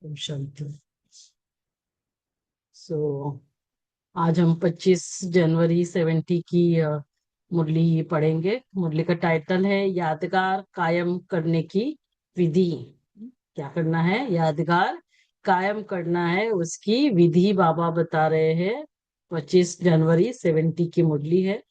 ओम शांति। सो आज हम 25 जनवरी 70 की मुरली पढ़ेंगे। मुरली का टाइटल है यादगार कायम करने की विधि। क्या करना है? यादगार कायम करना है, उसकी विधि बाबा बता रहे हैं। 25 जनवरी 70 की मुरली है।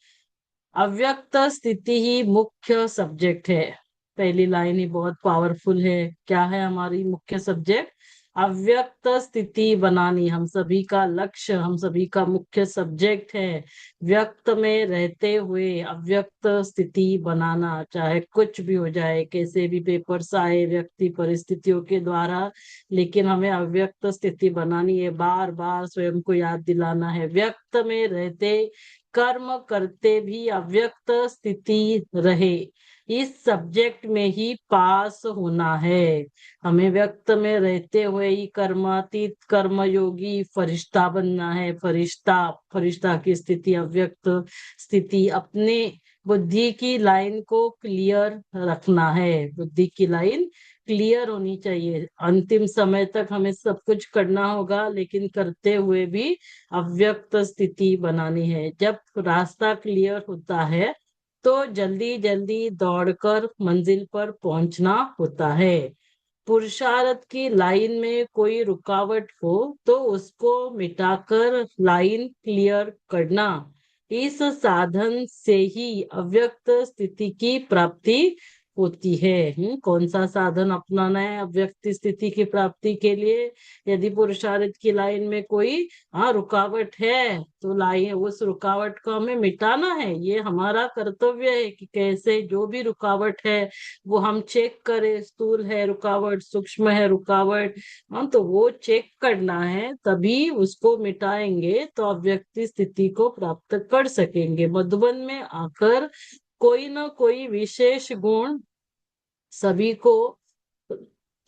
अव्यक्त स्थिति ही मुख्य सब्जेक्ट है। पहली लाइन ही बहुत पावरफुल है। क्या है हमारी मुख्य सब्जेक्ट? अव्यक्त स्थिति बनानी। हम सभी का लक्ष्य, हम सभी का मुख्य सब्जेक्ट है व्यक्त में रहते हुए अव्यक्त स्थिति बनाना। चाहे कुछ भी हो जाए, कैसे भी पेपर्स आए व्यक्ति परिस्थितियों के द्वारा, लेकिन हमें अव्यक्त स्थिति बनानी है। बार बार स्वयं को याद दिलाना है, व्यक्त में रहते कर्म करते भी अव्यक्त स्थिति रहे। इस सब्जेक्ट में ही पास होना है। हमें व्यक्त में रहते हुए ही कर्मातीत कर्मयोगी फरिश्ता बनना है। फरिश्ता, फरिश्ता की स्थिति अव्यक्त स्थिति। अपने बुद्धि की लाइन को क्लियर रखना है। बुद्धि की लाइन क्लियर होनी चाहिए। अंतिम समय तक हमें सब कुछ करना होगा, लेकिन करते हुए भी अव्यक्त स्थिति बनानी है। जब रास्ता क्लियर होता है तो जल्दी जल्दी दौड़कर मंजिल पर पहुंचना होता है। पुरुषार्थ की लाइन में कोई रुकावट हो तो उसको मिटाकर लाइन क्लियर करना, इस साधन से ही अव्यक्त स्थिति की प्राप्ति होती है। कौन सा साधन अपनाना है अव्यक्त स्थिति की प्राप्ति के लिए? यदि पुरुषार्थ की लाइन में कोई रुकावट है तो लाइन, उस रुकावट को हमें मिटाना है। ये हमारा कर्तव्य है कि कैसे जो भी रुकावट है वो हम चेक करें। स्थूल है रुकावट, सूक्ष्म है रुकावट, तो वो चेक करना है, तभी उसको मिटाएंगे तो अव्यक्त स्थिति को प्राप्त कर सकेंगे। मधुबन में आकर कोई ना कोई विशेष गुण सभी को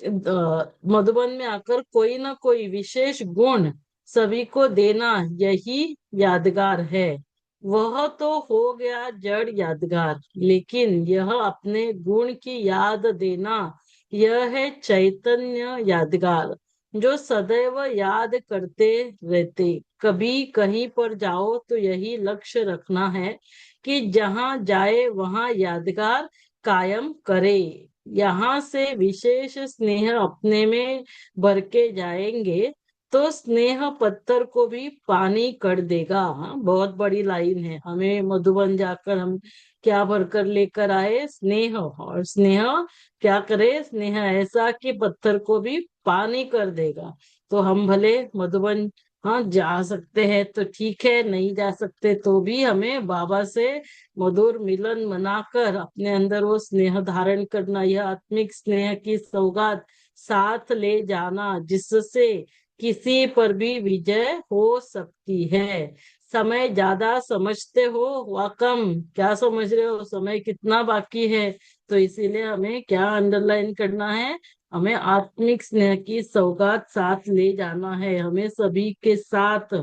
मधुबन में आकर कोई ना कोई विशेष गुण सभी को देना, यही यादगार है। वह तो हो गया जड़ यादगार, लेकिन यह अपने गुण की याद देना, यह है चैतन्य यादगार, जो सदैव याद करते रहते। कभी कहीं पर जाओ तो यही लक्ष्य रखना है कि जहां जाए वहां यादगार कायम करे। यहाँ से विशेष स्नेह अपने में भर के जाएंगे तो स्नेह पत्थर को भी पानी कर देगा। हाँ, बहुत बड़ी लाइन है। हमें मधुबन जाकर हम क्या भरकर लेकर आए? स्नेह। और स्नेह क्या करे? स्नेह ऐसा कि पत्थर को भी पानी कर देगा। तो हम भले मधुबन जा सकते हैं तो ठीक है, नहीं जा सकते तो भी हमें बाबा से मधुर मिलन मनाकर अपने अंदर वो स्नेह धारण करना, यह आत्मिक स्नेह की सौगात साथ ले जाना, जिससे किसी पर भी विजय हो सकती है। समय ज्यादा समझते हो व कम? क्या समझ रहे हो? समय कितना बाकी है? तो इसीलिए हमें क्या अंडरलाइन करना है? हमें आत्मिक स्नेह की सौगात साथ ले जाना है। हमें सभी के साथ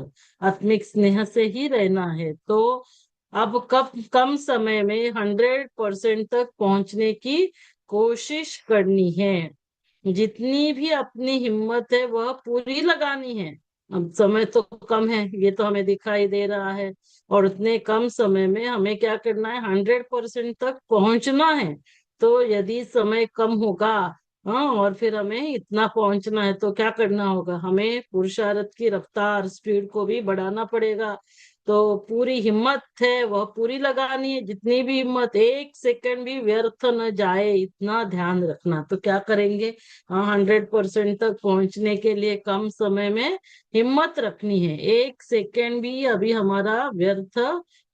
आत्मिक स्नेह से ही रहना है। तो अब कब कम समय में 100% तक पहुंचने की कोशिश करनी है। जितनी भी अपनी हिम्मत है वह पूरी लगानी है। अब समय तो कम है, ये तो हमें दिखाई दे रहा है, और उतने कम समय में हमें क्या करना है? 100% तक पहुंचना है। तो यदि समय कम होगा, और फिर हमें इतना पहुंचना है, तो क्या करना होगा? हमें पुरुषार्थ की रफ्तार, स्पीड को भी बढ़ाना पड़ेगा। तो पूरी हिम्मत है वह पूरी लगानी है। जितनी भी हिम्मत, 1 सेकंड भी व्यर्थ न जाए, इतना ध्यान रखना। तो क्या करेंगे? 100% तक पहुंचने के लिए कम समय में हिम्मत रखनी है। 1 सेकंड भी अभी हमारा व्यर्थ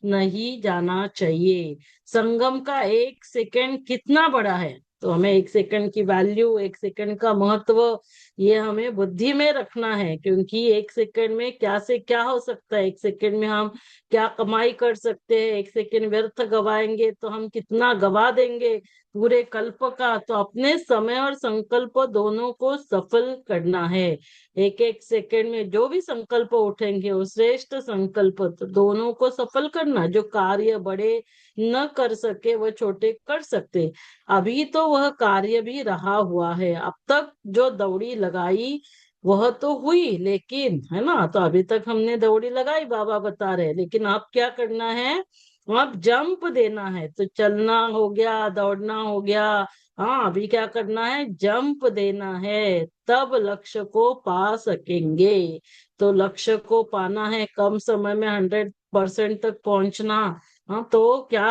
नहीं जाना चाहिए। संगम का 1 सेकंड कितना बड़ा है, तो हमें 1 सेकंड की वैल्यू, 1 सेकंड का महत्व, ये हमें बुद्धि में रखना है। क्योंकि 1 सेकंड में क्या से क्या हो सकता है? 1 सेकंड में हम क्या कमाई कर सकते हैं? 1 सेकंड व्यर्थ गवाएंगे तो हम कितना गवा देंगे पूरे कल्प का। तो अपने समय और संकल्प दोनों को सफल करना है। एक एक सेकंड में जो भी संकल्प उठेंगे वो श्रेष्ठ संकल्प, तो दोनों को सफल करना। जो कार्य बड़े न कर सके वह छोटे कर सकते। अभी तो वह कार्य भी रहा हुआ है। अब तक जो दौड़ी लगाई वह तो हुई, लेकिन है ना, तो अभी तक हमने दौड़ी लगाई बाबा बता रहे, लेकिन अब क्या करना है, अब जंप देना है। तो चलना हो गया, दौड़ना हो गया, हाँ अभी क्या करना है, जंप देना है, तब लक्ष्य को पा सकेंगे। तो लक्ष्य को पाना है, कम समय में 100% तक पहुंचना। हाँ तो क्या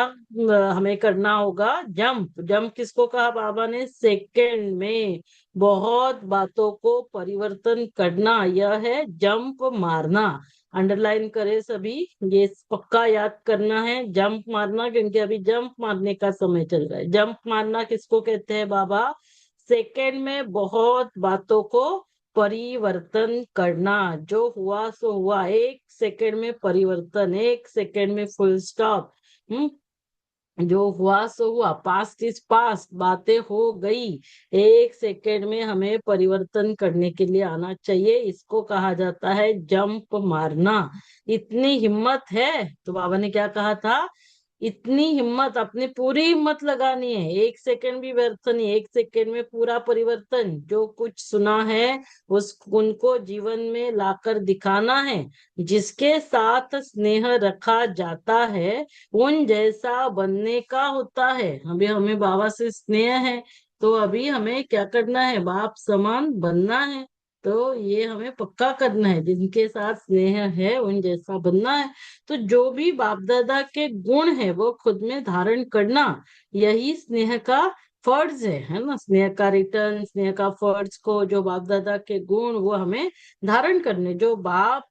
हमें करना होगा, जंप। जंप किसको कहा बाबा ने, सेकंड में बहुत बातों को परिवर्तन करना, यह है जंप मारना। अंडरलाइन करे सभी, ये पक्का याद करना है, जंप मारना, क्योंकि अभी जंप मारने का समय चल रहा है। जंप मारना किसको कहते हैं बाबा, सेकंड में बहुत बातों को परिवर्तन करना। जो हुआ सो हुआ, 1 सेकंड में परिवर्तन, 1 सेकंड में फुल स्टॉप। जो हुआ सो हुआ, पास्ट इज पास्ट, बातें हो गई, 1 सेकंड में हमें परिवर्तन करने के लिए आना चाहिए। इसको कहा जाता है जंप मारना। इतनी हिम्मत है, तो बाबा ने क्या कहा था, इतनी हिम्मत, अपनी पूरी हिम्मत लगानी है, 1 सेकंड भी व्यर्थ नहीं, 1 सेकंड में पूरा परिवर्तन। जो कुछ सुना है उस उनको जीवन में लाकर दिखाना है। जिसके साथ स्नेह रखा जाता है उन जैसा बनने का होता है। अभी हमें बाबा से स्नेह है, तो अभी हमें क्या करना है, बाप समान बनना है। तो ये हमें पक्का करना है, जिनके साथ स्नेह है उन जैसा बनना है। तो जो भी बाप दादा के गुण है वो खुद में धारण करना, यही स्नेह का फर्ज है ना। स्नेह का रिटर्न, स्नेह का फर्ज को, जो बाप दादा के गुण वो हमें धारण करने, जो बाप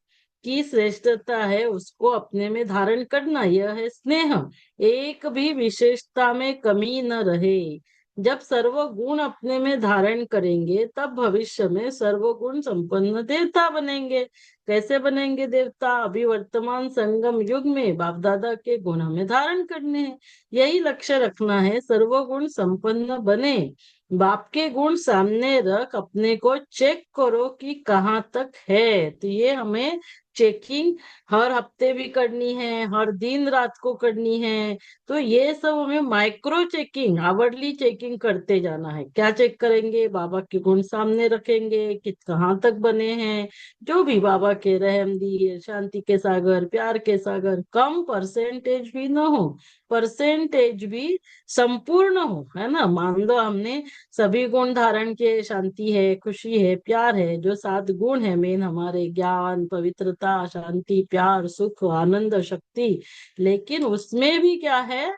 की श्रेष्ठता है उसको अपने में धारण करना, यह है स्नेह। एक भी विशेषता में कमी न रहे। जब सर्वगुण अपने में धारण करेंगे तब भविष्य में सर्वगुण संपन्न देवता बनेंगे। कैसे बनेंगे देवता, अभी वर्तमान संगम युग में बाप दादा के गुण हमें धारण करने हैं, यही लक्ष्य रखना है, सर्वगुण संपन्न बने। बाप के गुण सामने रख अपने को चेक करो कि कहाँ तक है। तो ये हमें चेकिंग हर हफ्ते भी करनी है, हर दिन रात को करनी है। तो ये सब हमें माइक्रो चेकिंग, आवरली चेकिंग करते जाना है। क्या चेक करेंगे, बाबा के गुण सामने रखेंगे कि कहाँ तक बने हैं। जो भी बाबा के रहम दिए, शांति के सागर, प्यार के सागर, कम परसेंटेज भी ना हो, परसेंटेज भी संपूर्ण हो, है ना। मान लो हमने सभी गुण धारण किए, शांति है, खुशी है, प्यार है, जो 7 गुण है मेन हमारे, ज्ञान, पवित्रता, शांति, प्यार, सुख, आनंद, शक्ति। लेकिन उसमें भी क्या है,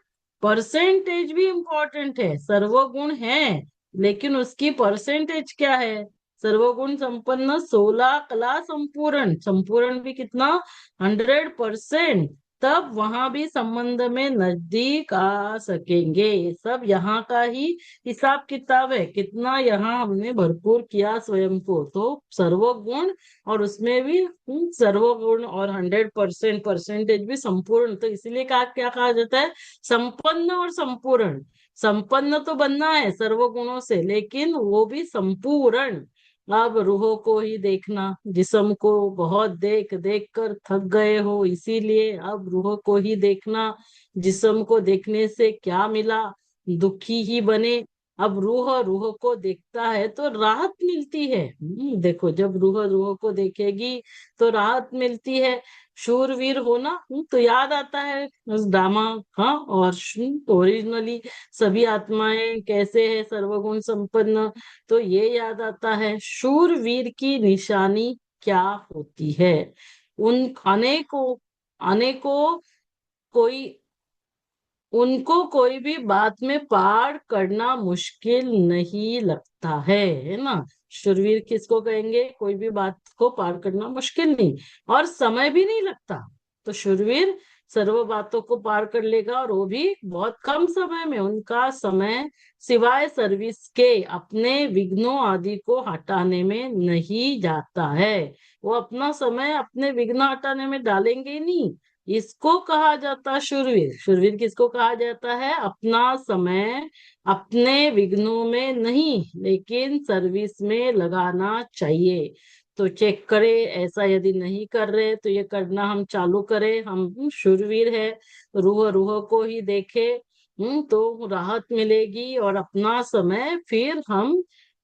परसेंटेज भी इम्पोर्टेंट है। सर्वगुण है लेकिन उसकी परसेंटेज क्या है, सर्वगुण संपन्न 16 कला संपूर्ण, संपूर्ण भी कितना, 100%। तब वहां भी संबंध में नजदीक आ सकेंगे। सब यहाँ का ही हिसाब किताब है, कितना यहाँ हमने भरपूर किया स्वयं को। तो सर्वगुण और उसमें भी सर्वगुण और 100% परसेंटेज भी संपूर्ण। तो इसीलिए कहा, क्या कहा जाता है, संपन्न और संपूर्ण। संपन्न तो बनना है सर्वगुणों से, लेकिन वो भी संपूर्ण। अब रूहों को ही देखना, जिस्म को बहुत देख देख कर थक गए हो, इसीलिए अब रूहों को ही देखना। जिस्म को देखने से क्या मिला, दुखी ही बने। अब रूह रूह को देखता है तो राहत मिलती है। देखो, जब रूह रूह को देखेगी तो राहत मिलती है। शूरवीर होना तो याद आता है उस ड्रामा। हाँ, और ओरिजिनली सभी आत्माएं कैसे है, सर्वगुण संपन्न। तो ये याद आता है शूरवीर की निशानी क्या होती है। उन अनेकों अनेकों कोई उनको कोई भी बात में पार करना मुश्किल नहीं लगता है ना। शूरवीर किसको कहेंगे, कोई भी बात को पार करना मुश्किल नहीं, और समय भी नहीं लगता। तो शूरवीर सर्व बातों को पार कर लेगा, और वो भी बहुत कम समय में। उनका समय सिवाय सर्विस के अपने विघ्नों आदि को हटाने में नहीं जाता है। वो अपना समय अपने विघ्न हटाने में डालेंगे ही नहीं। इसको कहा जाता है शूरवीर। शूरवीर किसको कहा जाता है, अपना समय अपने विघ्नों में नहीं लेकिन सर्विस में लगाना चाहिए। तो चेक करे, ऐसा यदि नहीं कर रहे तो ये करना हम चालू करें। हम शूरवीर है, रूह रूह को ही देखे, तो राहत मिलेगी। और अपना समय फिर हम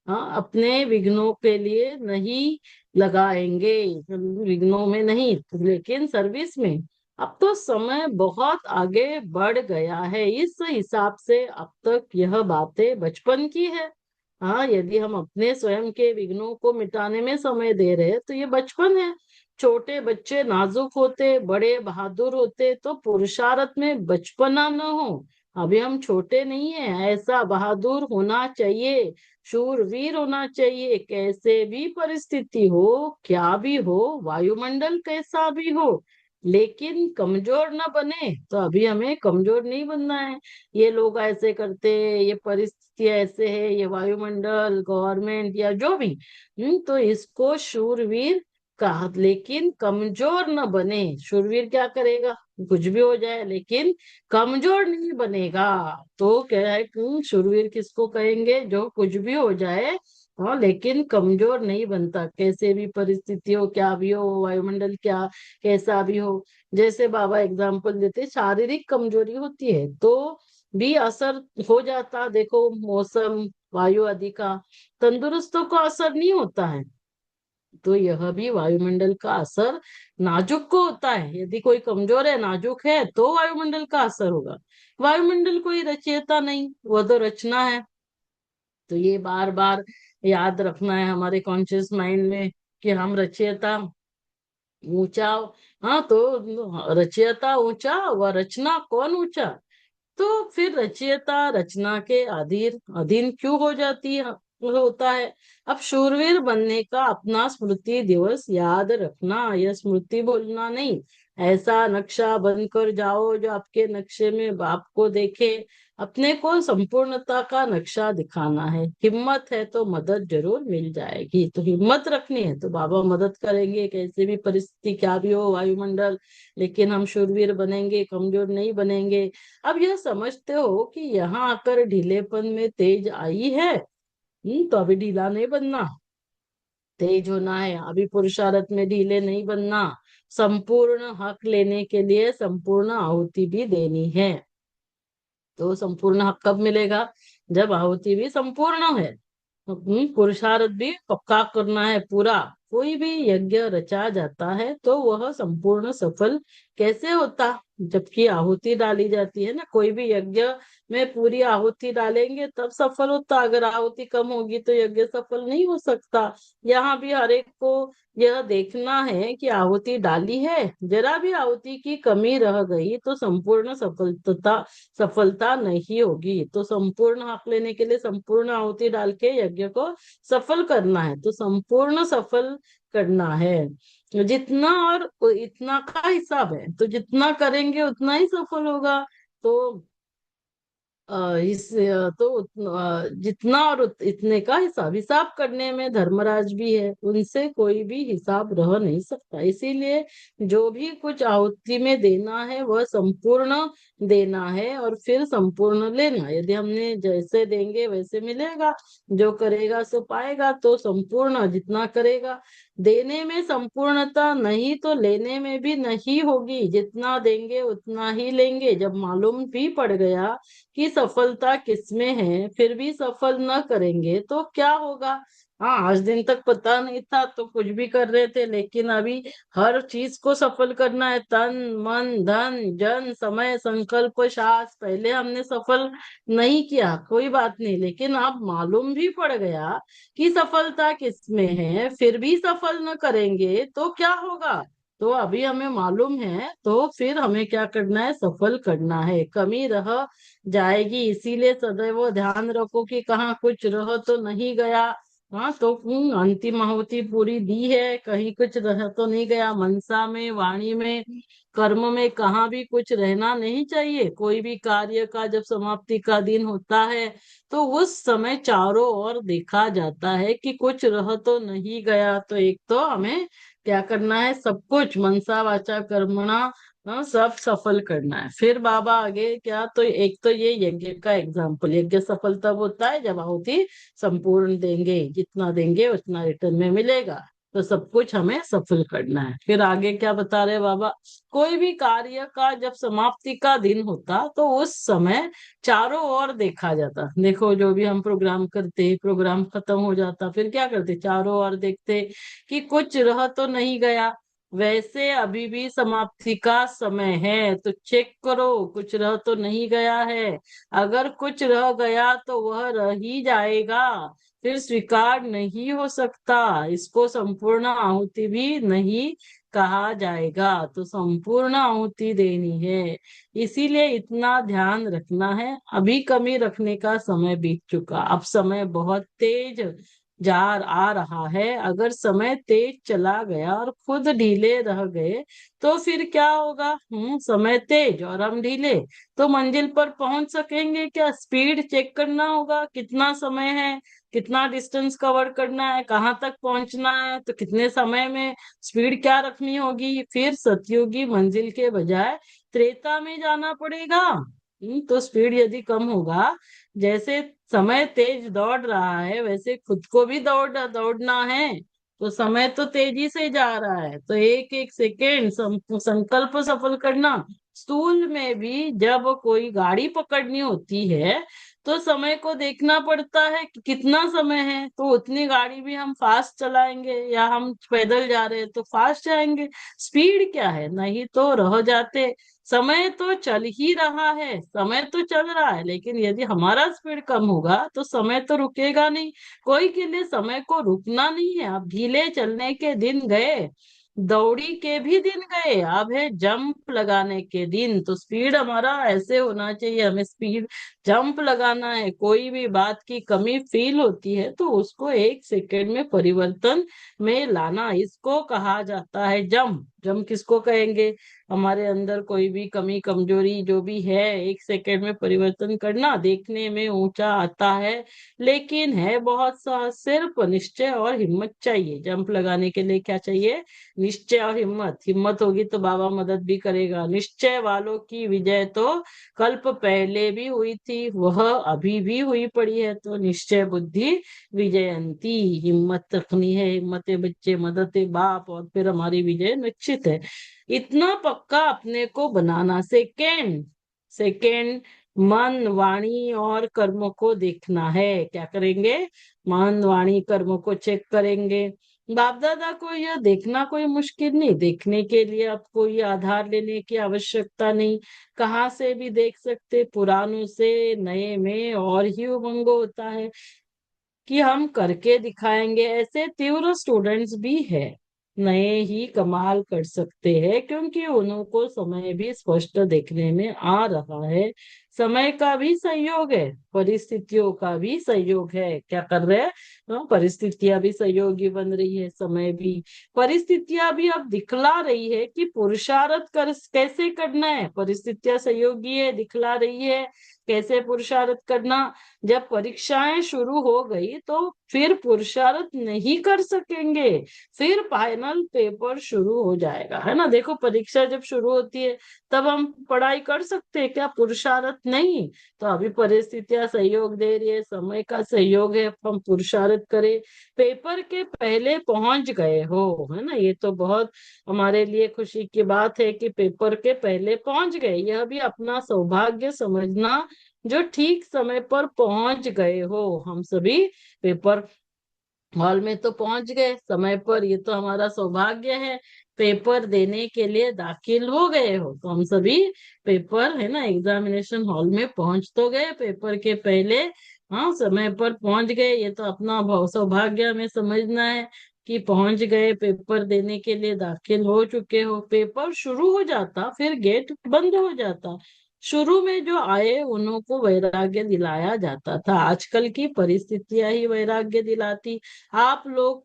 अपने विघ्नों के लिए नहीं लगाएंगे, विघ्नों में नहीं लेकिन सर्विस में। अब तो समय बहुत आगे बढ़ गया है, इस हिसाब से अब तक यह बातें बचपन की है। हाँ, यदि हम अपने स्वयं के विघ्नों को मिटाने में समय दे रहे हैं तो ये बचपन है। छोटे बच्चे नाजुक होते, बड़े बहादुर होते, तो पुरुषार्थ में बचपना न हो। अभी हम छोटे नहीं हैं, ऐसा बहादुर होना चाहिए, शूरवीर होना चाहिए, कैसे भी परिस्थिति हो, क्या भी हो, वायुमंडल कैसा भी हो, लेकिन कमजोर न बने। तो अभी हमें कमजोर नहीं बनना है। ये लोग ऐसे करते, ये परिस्थिति ऐसे है, ये वायुमंडल, गवर्नमेंट या जो भी, तो इसको शूरवीर कहा, लेकिन कमजोर न बने। शूरवीर क्या करेगा, कुछ भी हो जाए लेकिन कमजोर नहीं बनेगा। तो क्या है कि शूरवीर किसको कहेंगे, जो कुछ भी हो जाए, हाँ, लेकिन कमजोर नहीं बनता, कैसे भी परिस्थिति हो, क्या भी हो, वायुमंडल क्या कैसा भी हो। जैसे बाबा एग्जाम्पल देते, शारीरिक कमजोरी होती है तो भी असर हो जाता, देखो मौसम, वायु आदि का। तंदुरुस्तों को असर नहीं होता है, तो यह भी वायुमंडल का असर नाजुक को होता है। यदि कोई कमजोर है, नाजुक है, तो वायुमंडल का असर होगा। वायुमंडल कोई रचयिता नहीं, वह तो रचना है। तो ये बार बार याद रखना है हमारे कॉन्शियस माइंड में कि हम रचयिता ऊंचा। हाँ, तो रचयिता ऊंचा व रचना कौन ऊंचा। तो फिर रचयिता रचना के अधीन अधीन क्यों हो जाती है, होता है। अब शूरवीर बनने का अपना स्मृति दिवस याद रखना, यह स्मृति बोलना नहीं। ऐसा नक्शा बनकर जाओ जो आपके नक्शे में बाप को देखे। अपने को संपूर्णता का नक्शा दिखाना है। हिम्मत है तो मदद जरूर मिल जाएगी, तो हिम्मत रखनी है तो बाबा मदद करेंगे, कैसे भी परिस्थिति क्या भी हो, वायुमंडल, लेकिन हम शूरवीर बनेंगे, कमजोर नहीं बनेंगे। अब यह समझते हो कि यहाँ आकर ढीलेपन में तेज आई है, तो अभी ढीला नहीं बनना, तेज होना है। अभी पुरुषार्थ में ढीले नहीं बनना, संपूर्ण हक लेने के लिए संपूर्ण आहुति भी देनी है। तो संपूर्ण हक कब मिलेगा, जब आहुति भी संपूर्ण है। पुरुषार्थ भी पक्का करना है पूरा। कोई भी यज्ञ रचा जाता है तो वह संपूर्ण सफल कैसे होता, जबकि आहुति डाली जाती है ना। कोई भी यज्ञ में पूरी आहुति डालेंगे तब सफल होता, अगर आहुति कम होगी तो यज्ञ सफल नहीं हो सकता। यहाँ भी हर एक को यह देखना है कि आहुति डाली है, जरा भी आहुति की कमी रह गई तो संपूर्ण सफलता नहीं होगी। तो संपूर्ण हक लेने के लिए संपूर्ण आहुति डाल के यज्ञ को सफल करना है, तो संपूर्ण सफल करना है। जितना और इतना का हिसाब है, तो जितना करेंगे उतना ही सफल होगा। तो जितना और इतने का हिसाब हिसाब करने में धर्मराज भी है, उनसे कोई भी हिसाब रह नहीं सकता। इसीलिए जो भी कुछ आहुति में देना है वह संपूर्ण देना है और फिर संपूर्ण लेना। यदि हमने जैसे देंगे वैसे मिलेगा, जो करेगा सो पाएगा। तो संपूर्ण जितना करेगा, देने में संपूर्णता नहीं तो लेने में भी नहीं होगी। जितना देंगे उतना ही लेंगे। जब मालूम भी पड़ गया कि सफलता किसमें है, फिर भी सफल न करेंगे तो क्या होगा। हाँ, आज दिन तक पता नहीं था तो कुछ भी कर रहे थे, लेकिन अभी हर चीज को सफल करना है, तन मन धन जन समय संकल्प साहस। पहले हमने सफल नहीं किया, कोई बात नहीं, लेकिन अब मालूम भी पड़ गया कि सफलता किसमें है, फिर भी सफल न करेंगे तो क्या होगा। तो अभी हमें मालूम है तो फिर हमें क्या करना है, सफल करना है। कमी रह जाएगी, इसीलिए सदैव ध्यान रखो कि कहाँ कुछ रह तो नहीं गया। हाँ, तो अंतिम आहुति पूरी दी है, कहीं कुछ रह तो नहीं गया। मनसा में, वाणी में, कर्म में कहाँ भी कुछ रहना नहीं चाहिए। कोई भी कार्य का जब समाप्ति का दिन होता है तो उस समय चारों ओर देखा जाता है कि कुछ रह तो नहीं गया। तो एक तो हमें क्या करना है, सब कुछ मनसा वाचा कर्मणा, हाँ, सब सफल करना है। फिर बाबा आगे क्या, तो एक तो ये यज्ञ का एग्जाम्पल, यज्ञ सफल तब होता है जब आहुति संपूर्ण देंगे, जितना देंगे उतना रिटर्न में मिलेगा। तो सब कुछ हमें सफल करना है। फिर आगे क्या बता रहे बाबा, कोई भी कार्य का जब समाप्ति का दिन होता तो उस समय चारों ओर देखा जाता। देखो जो भी हम प्रोग्राम करते, प्रोग्राम खत्म हो जाता, फिर क्या करते, चारों ओर देखते कि कुछ रह तो नहीं गया। वैसे अभी भी समाप्ति का समय है, तो चेक करो कुछ रह तो नहीं गया है। अगर कुछ रह गया तो वह रह ही जाएगा, फिर स्वीकार नहीं हो सकता। इसको संपूर्ण आहुति भी नहीं कहा जाएगा। तो संपूर्ण आहुति देनी है, इसीलिए इतना ध्यान रखना है। अभी कमी रखने का समय बीत चुका, अब समय बहुत तेज जा आ रहा है। अगर समय तेज चला गया और खुद ढीले रह गए तो फिर क्या होगा? समय तेज और हम ढीले, तो मंजिल पर पहुंच सकेंगे क्या? स्पीड चेक करना होगा, कितना समय है, कितना डिस्टेंस कवर करना है, कहाँ तक पहुंचना है, तो कितने समय में स्पीड क्या रखनी होगी। फिर सतयुगी मंजिल के बजाय त्रेता में जाना पड़ेगा। तो स्पीड यदि कम होगा, जैसे समय तेज दौड़ रहा है वैसे खुद को भी दौड़ना है। तो समय तो तेजी से जा रहा है, तो एक एक सेकेंड संकल्प सफल करना। स्कूल में भी जब कोई गाड़ी पकड़नी होती है तो समय को देखना पड़ता है कि कितना समय है, तो उतनी गाड़ी भी हम फास्ट चलाएंगे, या हम पैदल जा रहे हैं तो फास्ट जाएंगे। स्पीड क्या है, नहीं तो रह जाते। समय तो चल ही रहा है, समय तो चल रहा है, लेकिन यदि हमारा स्पीड कम होगा तो समय तो रुकेगा नहीं। कोई के लिए समय को रुकना नहीं है। अब ढीले चलने के दिन गए, दौड़ी के भी दिन गए, अब है जंप लगाने के दिन। तो स्पीड हमारा ऐसे होना चाहिए, हमें स्पीड जंप लगाना है। कोई भी बात की कमी फील होती है तो उसको एक सेकेंड में परिवर्तन में लाना, इसको कहा जाता है जंप। जंप किसको कहेंगे? हमारे अंदर कोई भी कमी कमजोरी जो भी है, एक सेकेंड में परिवर्तन करना। देखने में ऊंचा आता है लेकिन है बहुत सा, सिर्फ निश्चय और हिम्मत चाहिए। जंप लगाने के लिए क्या चाहिए? निश्चय और हिम्मत। हिम्मत होगी तो बाबा मदद भी करेगा। निश्चय वालों की विजय तो कल्प पहले भी हुई थी, वह अभी भी हुई पड़ी है। तो निश्चय बुद्धि विजयंती, हिम्मत रखनी है। हिम्मत बच्चे, मदद बाप, और फिर हमारी विजय निश्चित है। इतना पक्का अपने को बनाना। सेकेंड सेकेंड, मन वाणी और कर्मों को देखना है। क्या करेंगे? मन वाणी कर्मों को चेक करेंगे। बाप दादा को यह देखना कोई मुश्किल नहीं। देखने के लिए आपको ये आधार लेने की आवश्यकता नहीं, कहाँ से भी देख सकते। पुरानों से नए में और ही उमंग होता है कि हम करके दिखाएंगे। ऐसे तीव्र स्टूडेंट्स भी है, नए ही कमाल कर सकते हैं, क्योंकि उनको समय भी स्पष्ट देखने में आ रहा है। समय का भी सहयोग है, परिस्थितियों का भी सहयोग है। क्या कर रहे हैं? परिस्थितियां भी सहयोगी बन रही है, समय भी। परिस्थितियां भी अब दिखला रही है कि पुरुषार्थ कर कैसे करना है। परिस्थितियां सहयोगी है, दिखला रही है कैसे पुरुषार्थ करना। जब परीक्षाएं शुरू हो गई तो फिर पुरुषार्थ नहीं कर सकेंगे, फिर फाइनल पेपर शुरू हो जाएगा, है ना। देखो परीक्षा जब शुरू होती है तब हम पढ़ाई कर सकते हैं क्या? पुरुषार्थ नहीं। तो अभी परिस्थितियां सहयोग दे रही है, समय का सहयोग है, हम पुरुषार्थ करें। पेपर के पहले पहुंच गए हो, है ना। ये तो बहुत हमारे लिए खुशी की बात है कि पेपर के पहले पहुंच गए। यह भी अपना सौभाग्य समझना जो ठीक समय पर पहुंच गए हो। हम सभी पेपर हॉल में तो पहुंच गए समय पर, ये तो हमारा सौभाग्य है। पेपर देने के लिए दाखिल हो गए हो, तो हम सभी पेपर, है ना, एग्जामिनेशन हॉल में पहुंच तो गए पेपर के पहले। हाँ, समय पर पहुंच गए, ये तो अपना सौभाग्य हमें समझना है कि पहुंच गए, पेपर देने के लिए दाखिल हो चुके हो। पेपर शुरू हो जाता फिर गेट बंद हो जाता। शुरू में जो आए उन्हों को वैराग्य दिलाया जाता था, आजकल की परिस्थितियां ही वैराग्य दिलाती। आप लोग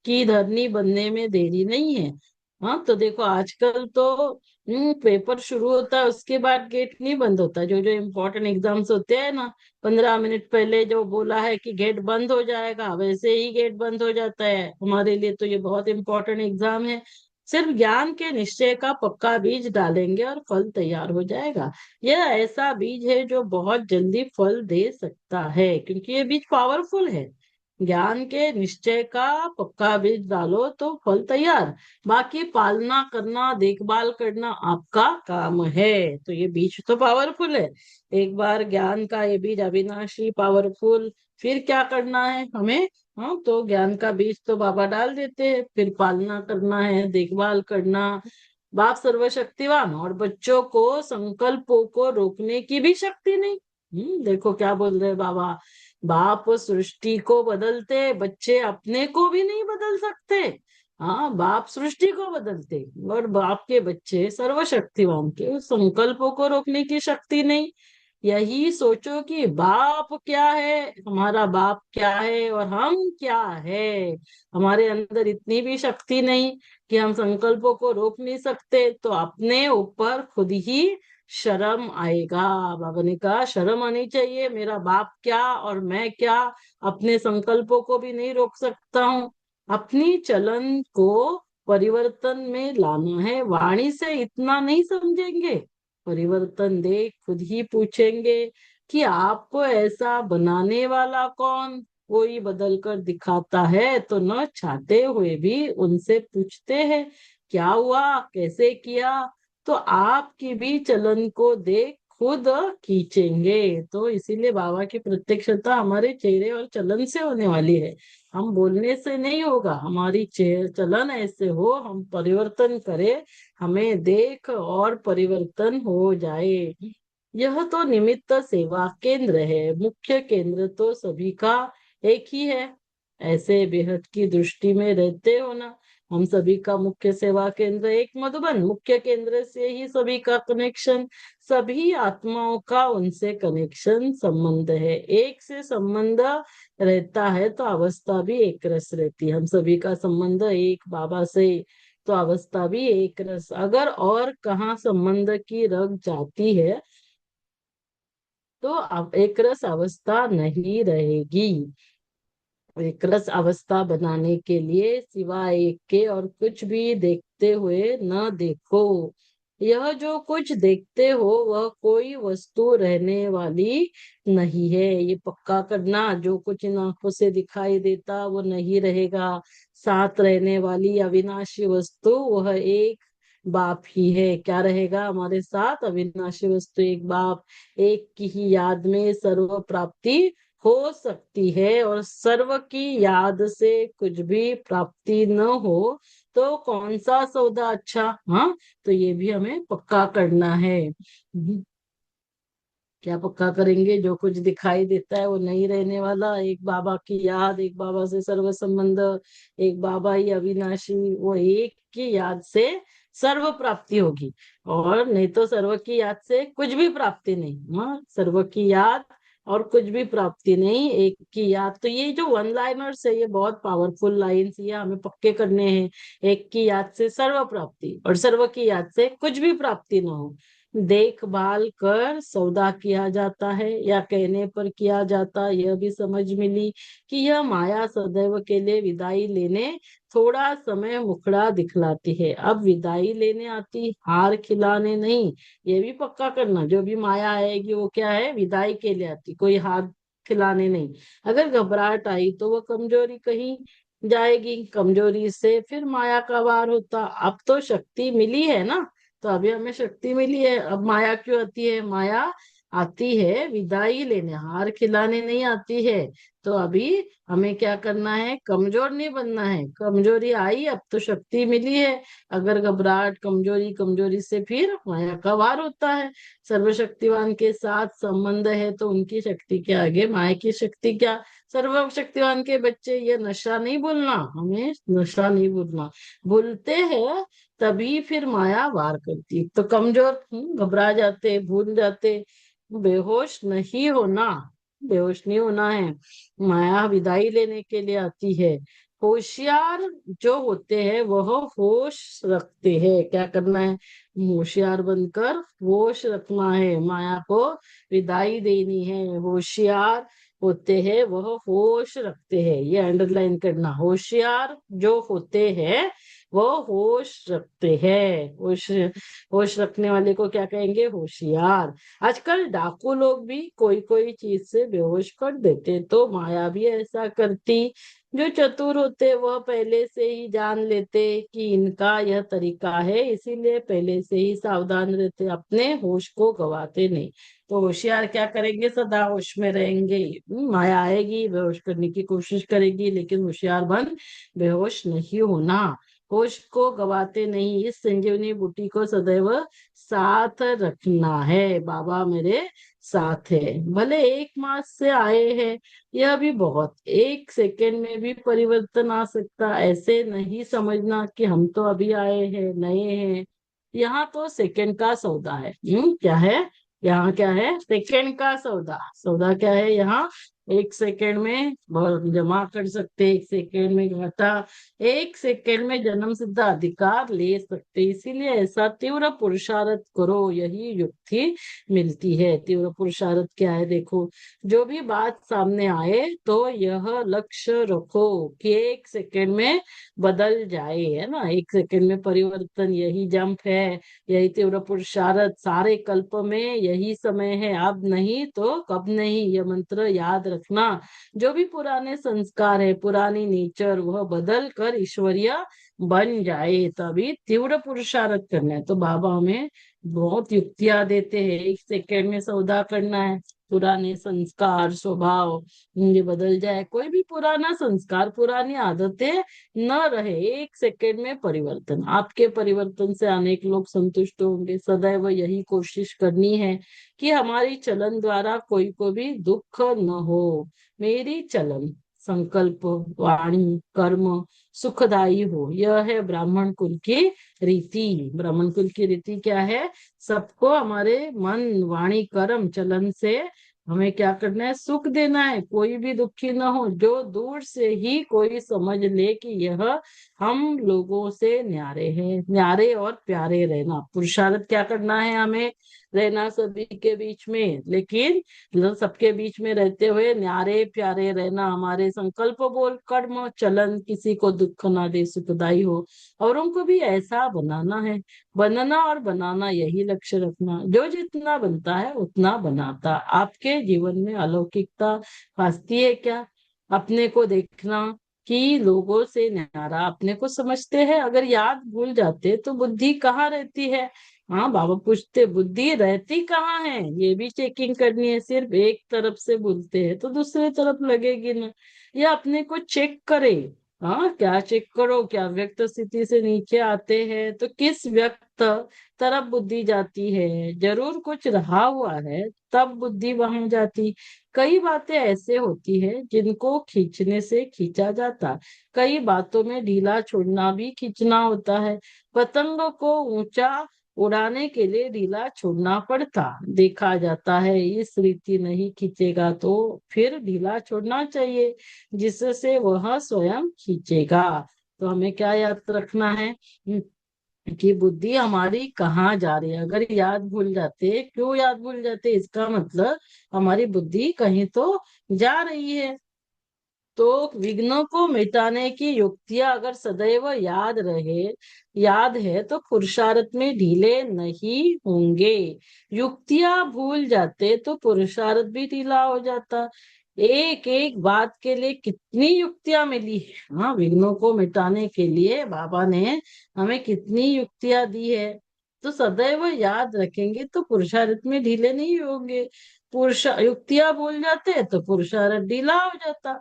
की धरनी बनने में देरी नहीं है। हाँ, तो देखो आजकल तो पेपर शुरू होता है उसके बाद गेट नहीं बंद होता। जो जो इम्पोर्टेंट एग्जाम्स होते हैं ना, 15 मिनट पहले जो बोला है कि गेट बंद हो जाएगा वैसे ही गेट बंद हो जाता है। हमारे लिए तो ये बहुत इम्पोर्टेंट एग्जाम है। सिर्फ ज्ञान के निश्चय का पक्का बीज डालेंगे और फल तैयार हो जाएगा। यह ऐसा बीज है जो बहुत जल्दी फल दे सकता है, क्योंकि ये बीज पावरफुल है। ज्ञान के निश्चय का पक्का बीज डालो तो फल तैयार। बाकी पालना करना, देखभाल करना आपका काम है। तो ये बीज तो पावरफुल है। एक बार ज्ञान का ये बीज अविनाशी पावरफुल, फिर क्या करना है हमें? हाँ, तो ज्ञान का बीज तो बाबा डाल देते हैं, फिर पालना करना है, देखभाल करना। बाप सर्वशक्तिवान और बच्चों को संकल्पों को रोकने की भी शक्ति नहीं। देखो क्या बोल रहे हैं बाबा। बाप सृष्टि को बदलते, बच्चे अपने को भी नहीं बदल सकते। हाँ, बाप सृष्टि को बदलते और बाप के बच्चे सर्वशक्तिवान के संकल्पों को रोकने की शक्ति नहीं। यही सोचो कि बाप क्या है, हमारा बाप क्या है और हम क्या है। हमारे अंदर इतनी भी शक्ति नहीं कि हम संकल्पों को रोक नहीं सकते, तो अपने ऊपर खुद ही शर्म आएगा। बाबा ने कहा शर्म आनी चाहिए, मेरा बाप क्या और मैं क्या, अपने संकल्पों को भी नहीं रोक सकता हूँ। अपनी चलन को परिवर्तन में लाना है, वाणी से इतना नहीं समझेंगे। परिवर्तन देख खुद ही पूछेंगे कि आपको ऐसा बनाने वाला कौन। कोई बदल कर दिखाता है तो न चाहते हुए भी उनसे पूछते हैं क्या हुआ, कैसे किया। तो आपकी भी चलन को देख खुद खींचेंगे। तो इसीलिए बाबा की प्रत्यक्षता हमारे चेहरे और चलन से होने वाली है। हम बोलने से नहीं होगा, हमारी चलन ऐसे हो, हम परिवर्तन करें, हमें देख और परिवर्तन हो जाए। यह तो निमित्त सेवा केंद्र है, मुख्य केंद्र तो सभी का एक ही है। ऐसे बेहद की दृष्टि में रहते हो ना। हम सभी का मुख्य सेवा केंद्र एक मधुबन, मुख्य केंद्र से ही सभी का कनेक्शन, सभी आत्माओं का उनसे कनेक्शन संबंध है। एक से संबंध रहता है तो अवस्था भी एक रस रहती है। हम सभी का संबंध एक बाबा से, तो अवस्था भी एक रस। अगर और कहाँ संबंध की रग जाती है तो अब एक रस अवस्था नहीं रहेगी। एक रस अवस्था बनाने के लिए सिवाय एक के और कुछ भी देखते हुए न देखो। यह जो कुछ देखते हो वह कोई वस्तु रहने वाली नहीं है। ये पक्का करना, जो कुछ इन आंखों से दिखाई देता वो नहीं रहेगा। साथ रहने वाली अविनाशी वस्तु वह एक बाप ही है। क्या रहेगा हमारे साथ? अविनाशी वस्तु एक बाप। एक की ही याद में सर्व प्राप्ति हो सकती है, और सर्व की याद से कुछ भी प्राप्ति न हो तो कौन सा सौदा अच्छा। हाँ, तो ये भी हमें पक्का करना है। क्या पक्का करेंगे? जो कुछ दिखाई देता है वो नहीं रहने वाला। एक बाबा की याद, एक बाबा से सर्व संबंध, एक बाबा ही अविनाशी, वो एक की याद से सर्व प्राप्ति होगी। और नहीं तो सर्व की याद से कुछ भी प्राप्ति नहीं। हाँ, सर्व की याद और कुछ भी प्राप्ति नहीं, एक की याद। तो ये जो वन लाइनर्स है ये बहुत पावरफुल लाइन्स, ये हमें पक्के करने हैं। एक की याद से सर्व प्राप्ति और सर्व की याद से कुछ भी प्राप्ति ना हो। देखभाल कर सौदा किया जाता है या कहने पर किया जाता, यह भी समझ मिली कि यह माया सदैव के लिए विदाई लेने थोड़ा समय मुखड़ा दिखलाती है। अब विदाई लेने आती, हार खिलाने नहीं। ये भी पक्का करना, जो भी माया आएगी वो क्या है? विदाई के लिए आती, कोई हार खिलाने नहीं। अगर घबराहट आई तो वह कमजोरी कहीं जाएगी, कमजोरी से फिर माया का वार होता। अब तो शक्ति मिली है ना, तो अभी हमें शक्ति मिली है। अब माया क्यों आती है? माया आती है विदाई लेने, हार खिलाने नहीं आती है। तो अभी हमें क्या करना है? कमजोर नहीं बनना है। कमजोरी आई, अब तो शक्ति मिली है। अगर घबराहट, कमजोरी, कमजोरी से फिर माया का वार होता है। सर्वशक्तिवान के साथ संबंध है तो उनकी शक्ति के आगे माया की शक्ति क्या। सर्वशक्तिवान के बच्चे, ये नशा नहीं भूलना, हमें नशा नहीं भूलना। भूलते हैं तभी फिर माया वार करती। तो कमजोर घबरा जाते, भूल जाते। बेहोश नहीं होना, बेहोश नहीं होना है। माया विदाई लेने के लिए आती है। होशियार जो होते हैं वह होश रखते हैं। क्या करना है? होशियार बनकर होश रखना है, माया को विदाई देनी है। होशियार होते हैं वह होश रखते हैं। ये अंडरलाइन करना, होशियार जो होते हैं वो होश रखते हैं। होश होश रखने वाले को क्या कहेंगे? होशियार। आजकल डाकू लोग भी कोई कोई चीज से बेहोश कर देते, तो माया भी ऐसा करती। जो चतुर होते वह पहले से ही जान लेते कि इनका यह तरीका है, इसीलिए पहले से ही सावधान रहते, अपने होश को गवाते नहीं। तो होशियार क्या करेंगे? सदा होश में रहेंगे। माया आएगी, बेहोश करने की कोशिश करेगी, लेकिन होशियार बन बेहोश नहीं होना। होश को गवाते नहीं, इस संजीवनी बूटी को सदैव साथ रखना है। बाबा मेरे साथ है, भले 1 मास से आए हैं, यह भी बहुत, 1 सेकेंड में भी परिवर्तन आ सकता। ऐसे नहीं समझना कि हम तो अभी आए हैं, नए हैं। यहाँ तो सेकंड का सौदा है। क्या है? यहाँ क्या है? सेकंड का सौदा। सौदा क्या है यहाँ? 1 सेकेंड में जमा कर सकते, 1 सेकेंड में घाटा, 1 सेकेंड में जन्म सिद्ध अधिकार ले सकते। इसीलिए ऐसा तीव्र पुरुषार्थ करो, यही युक्ति मिलती है। तीव्र पुरुषार्थ क्या है? देखो, जो भी बात सामने आए तो यह लक्ष्य रखो कि 1 सेकेंड में बदल जाए, है ना? 1 सेकेंड में परिवर्तन, यही जंप है, यही तीव्र पुरुषार्थ। सारे कल्प में यही समय है, अब नहीं तो कब नहीं, यह मंत्र याद रखना। जो भी पुराने संस्कार है, पुरानी नेचर, वह बदल कर ईश्वरीय बन जाए, तभी तीव्र पुरुषार्थ करना है। तो बाबा हमें बहुत युक्तियां देते हैं। 1 सेकेंड में सौदा करना है, पुराने संस्कार स्वभाव ये बदल जाए। कोई भी पुराना संस्कार, पुरानी आदतें न रहे, 1 सेकेंड में परिवर्तन। आपके परिवर्तन से अनेक लोग संतुष्ट होंगे। सदैव यही कोशिश करनी है कि हमारी चलन द्वारा कोई को भी दुख न हो। मेरी चलन, संकल्प, वाणी, कर्म सुखदायी हो, यह है ब्राह्मण कुल की रीति। ब्राह्मण कुल की रीति क्या है? सबको हमारे मन, वाणी, कर्म, चलन से हमें क्या करना है? सुख देना है, कोई भी दुखी ना हो। जो दूर से ही कोई समझ ले कि यह हम लोगों से न्यारे हैं, न्यारे और प्यारे रहना। पुरुषार्थ क्या करना है? हमें रहना सभी के बीच में, लेकिन सबके बीच में रहते हुए न्यारे प्यारे रहना। हमारे संकल्प, बोल, कर्म, चलन किसी को दुख ना दे, सुखदायी हो। औरों को भी ऐसा बनाना है। बनना और बनाना, यही लक्ष्य रखना। जो जितना बनता है उतना बनाता। आपके जीवन में अलौकिकता भासती है क्या? अपने को देखना कि लोगों से न्यारा अपने को समझते हैं। अगर याद भूल जाते तो बुद्धि कहाँ रहती है? हाँ, बाबा पूछते, बुद्धि रहती कहाँ है? ये भी चेकिंग करनी है। सिर्फ एक तरफ से भूलते हैं तो दूसरी तरफ लगेगी ना। ये अपने को चेक करे। हाँ, क्या चेक करो? क्या व्यक्त स्थिति से नीचे आते हैं तो किस व्यक्त तरफ बुद्धि जाती है? जरूर कुछ रहा हुआ है, तब बुद्धि वहां जाती। कई बातें ऐसे होती है जिनको खींचने से खींचा जाता। कई बातों में ढीला छोड़ना भी खींचना होता है। पतंग को ऊंचा उड़ाने के लिए ढीला छोड़ना पड़ता, देखा जाता है। इस रीति नहीं खींचेगा तो फिर ढीला छोड़ना चाहिए, जिससे वह स्वयं खींचेगा। तो हमें क्या याद रखना है? कि बुद्धि हमारी कहाँ जा रही है। अगर याद भूल जाते, क्यों याद भूल जाते? इसका मतलब हमारी बुद्धि कहीं तो जा रही है। तो विघ्नों को मिटाने की युक्तियां अगर सदैव याद है तो पुरुषार्थ में ढीले नहीं होंगे। युक्तियां भूल जाते तो पुरुषार्थ भी ढीला हो जाता। एक एक बात के लिए कितनी युक्तियां मिली है। हाँ, विघ्नों को मिटाने के लिए बाबा ने हमें कितनी युक्तियां दी है। तो सदैव याद रखेंगे तो पुरुषार्थ में ढीले नहीं होंगे। पुरुष युक्तियां भूल जाते तो पुरुषार्थ ढीला हो जाता।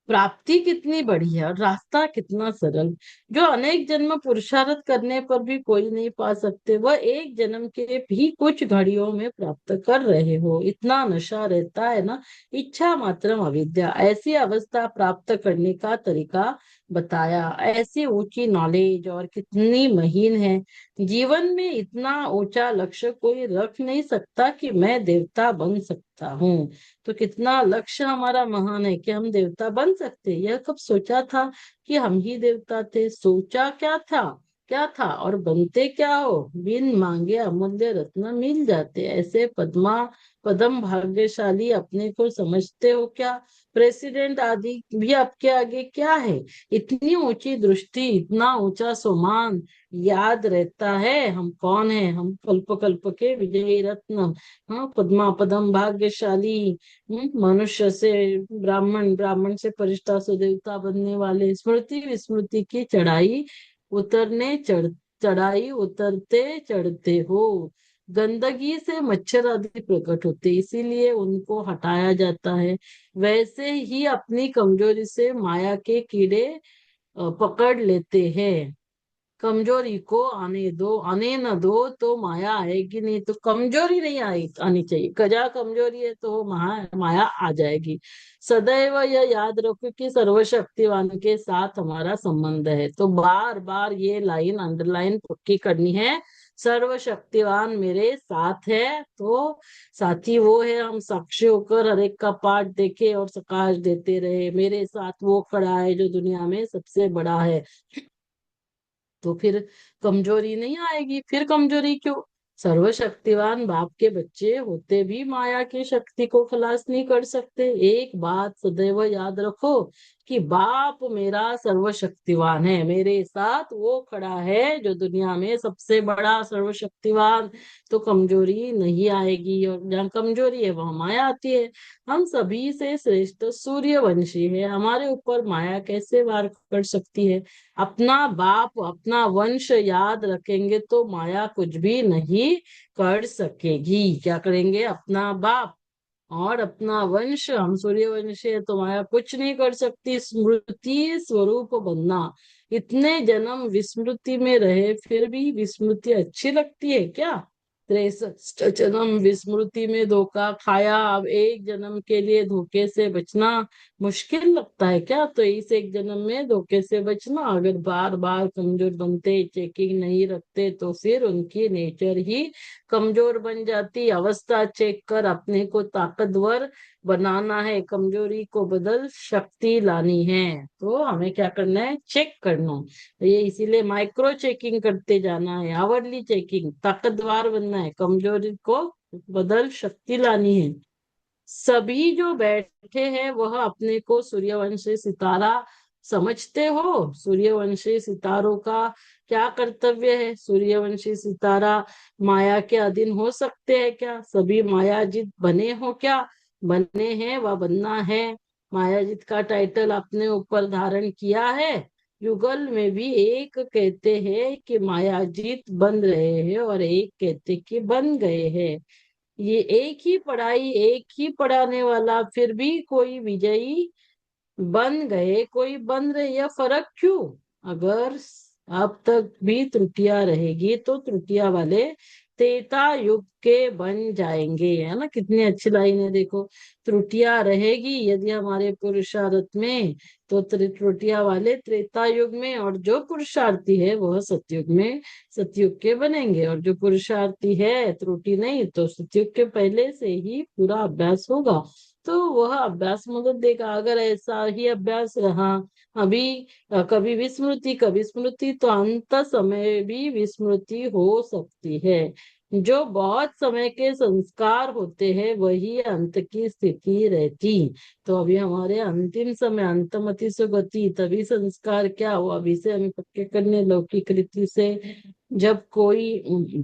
प्राप्ति कितनी बड़ी है और रास्ता कितना सरल। जो अनेक जन्म पुरुषार्थ करने पर भी कोई नहीं पा सकते, वह एक जन्म के भी कुछ घड़ियों में प्राप्त कर रहे हो। इतना नशा रहता है ना। इच्छा मात्रम अविद्या, ऐसी अवस्था प्राप्त करने का तरीका बताया। ऐसी ऊंची नॉलेज और कितनी महीन है। जीवन में इतना ऊंचा लक्ष्य कोई रख नहीं सकता कि मैं देवता बन सकता हूँ। तो कितना लक्ष्य हमारा महान है कि हम देवता बन सकते हैं। यह कब सोचा था कि हम ही देवता थे? सोचा क्या था क्या था और बनते क्या हो, बिन मांगे अमूल्य रत्न मिल जाते। ऐसे पदम भाग्यशाली अपने को समझते हो क्या? प्रेसिडेंट आदि भी आपके आगे क्या है? इतनी ऊंची दृष्टि, इतना ऊंचा सम्मान, याद रहता है हम कौन है? हम कल्प कल्प के विजयी रत्न, हाँ, पद्मा पदम भाग्यशाली, मनुष्य से ब्राह्मण, ब्राह्मण से परिष्ठा से देवता बनने वाले, स्मृति विस्मृति की उतरने चढ़ चढ़ाई उतरते चढ़ते हो। गंदगी से मच्छर आदि प्रकट होते, इसीलिए उनको हटाया जाता है। वैसे ही अपनी कमजोरी से माया के कीड़े पकड़ लेते हैं। कमजोरी को आने न दो तो माया आएगी नहीं। तो कमजोरी नहीं आनी चाहिए, कजा कमजोरी है तो वो माया आ जाएगी। सदैव यह याद रखो कि सर्वशक्तिवान के साथ हमारा संबंध है। तो बार बार ये लाइन अंडरलाइन पक्की करनी है, सर्वशक्तिवान मेरे साथ है। तो साथी वो है, हम साक्षी होकर हर एक का पाठ देखे और प्रकाश देते रहे। मेरे साथ वो खड़ा है जो दुनिया में सबसे बड़ा है। तो फिर कमजोरी नहीं आएगी। फिर कमजोरी क्यों? सर्वशक्तिवान बाप के बच्चे होते भी माया की शक्ति को खलास नहीं कर सकते। एक बात सदैव याद रखो कि बाप मेरा सर्वशक्तिवान है, मेरे साथ वो खड़ा है जो दुनिया में सबसे बड़ा सर्वशक्तिवान। तो कमजोरी नहीं आएगी, और जहाँ कमजोरी है वहां माया आती है। हम सभी से श्रेष्ठ सूर्यवंशी है, हमारे ऊपर माया कैसे वार कर सकती है? अपना बाप, अपना वंश याद रखेंगे तो माया कुछ भी नहीं कर सकेगी। क्या करेंगे? अपना बाप और अपना वंश, हम सूर्यवंशी है तो माया कुछ नहीं कर सकती। स्मृति स्वरूप बनना, इतने जन्म विस्मृति में रहे फिर भी विस्मृति अच्छी लगती है क्या? 63 जन्म विस्मृति में धोखा खाया, अब एक जन्म के लिए धोखे से बचना मुश्किल लगता है क्या? तो इस एक जन्म में धोखे से बचना, अगर बार बार कमजोर बनते, चेकिंग नहीं रखते तो फिर उनकी नेचर ही कमजोर बन जाती। अवस्था चेक कर अपने को ताकतवर बनाना है, कमजोरी को बदल शक्ति लानी है। तो हमें क्या करना है? चेक करना है। तो ये इसीलिए माइक्रो चेकिंग करते जाना है, आवरली चेकिंग, ताकतवर बनना है, कमजोरी को बदल शक्ति लानी है। सभी जो बैठे हैं वह अपने को सूर्यवंशी सितारा समझते हो? सूर्यवंशी सितारों का क्या कर्तव्य है? सूर्यवंशी सितारा माया के अधीन हो सकते हैं क्या? सभी मायाजित बने हो क्या? बने हैं व बनना है। मायाजित का टाइटल अपने ऊपर धारण किया है। युगल में भी एक कहते हैं कि मायाजित बन रहे हैं और एक कहते कि बन गए हैं। ये एक ही पढ़ाई, एक ही पढ़ाने वाला, फिर भी कोई विजयी बन गए, कोई बन रहे, यह फर्क क्यों? अगर अब तक भी त्रुटियां रहेगी तो त्रुटियां वाले त्रेता युग के बन जाएंगे। है ना? कितनी अच्छी लाइन है देखो। त्रुटियां रहेगी यदि हमारे पुरुषार्थ में, तो त्रुटियां वाले त्रेता युग में, और जो पुरुषार्थी है वह सतयुग में सतयुग के बनेंगे। और जो पुरुषार्थी है त्रुटि नहीं, तो सतयुग के पहले से ही पूरा अभ्यास होगा, तो वह अभ्यास मदद देगा। अगर ऐसा ही अभ्यास रहा अभी, कभी विस्मृति कभी स्मृति, तो अंत समय भी विस्मृति हो सकती है। जो बहुत समय के संस्कार होते हैं वही अंत की स्थिति रहती। तो अभी हमारे अंतिम समय, अंतमति से गति, तभी संस्कार क्या हो, अभी से हमें पक्के करने लौकिक रीति से। जब कोई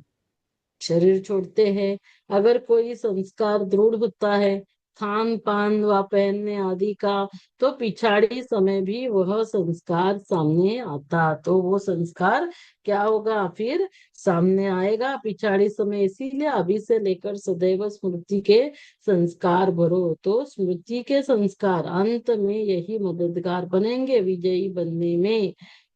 शरीर छोड़ते हैं, अगर कोई संस्कार दृढ़ होता है, खान पान व पहनने आदि का, तो पिछाड़ी समय भी वह संस्कार सामने आता। तो वो संस्कार क्या होगा? फिर सामने आएगा पिछाड़ी समय। इसीलिए अभी से लेकर सदैव स्मृति के संस्कार भरो। तो स्मृति के संस्कार अंत में यही मददगार बनेंगे विजयी बनने में।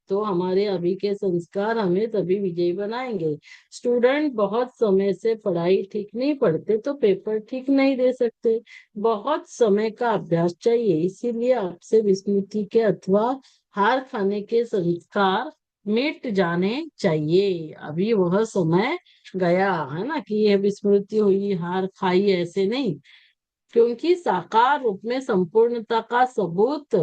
तो हमारे अभी के संस्कार हमें तभी विजयी बनाएंगे। स्टूडेंट बहुत समय से पढ़ाई ठीक नहीं पढ़ते तो पेपर ठीक नहीं दे सकते। बहुत समय का अभ्यास चाहिए, इसीलिए आपसे विस्मृति के अथवा हार खाने के संस्कार मिट जाने चाहिए। अभी वह समय गया है ना कि यह विस्मृति हुई, हार खाई, ऐसे नहीं। क्योंकि साकार रूप में संपूर्णता का सबूत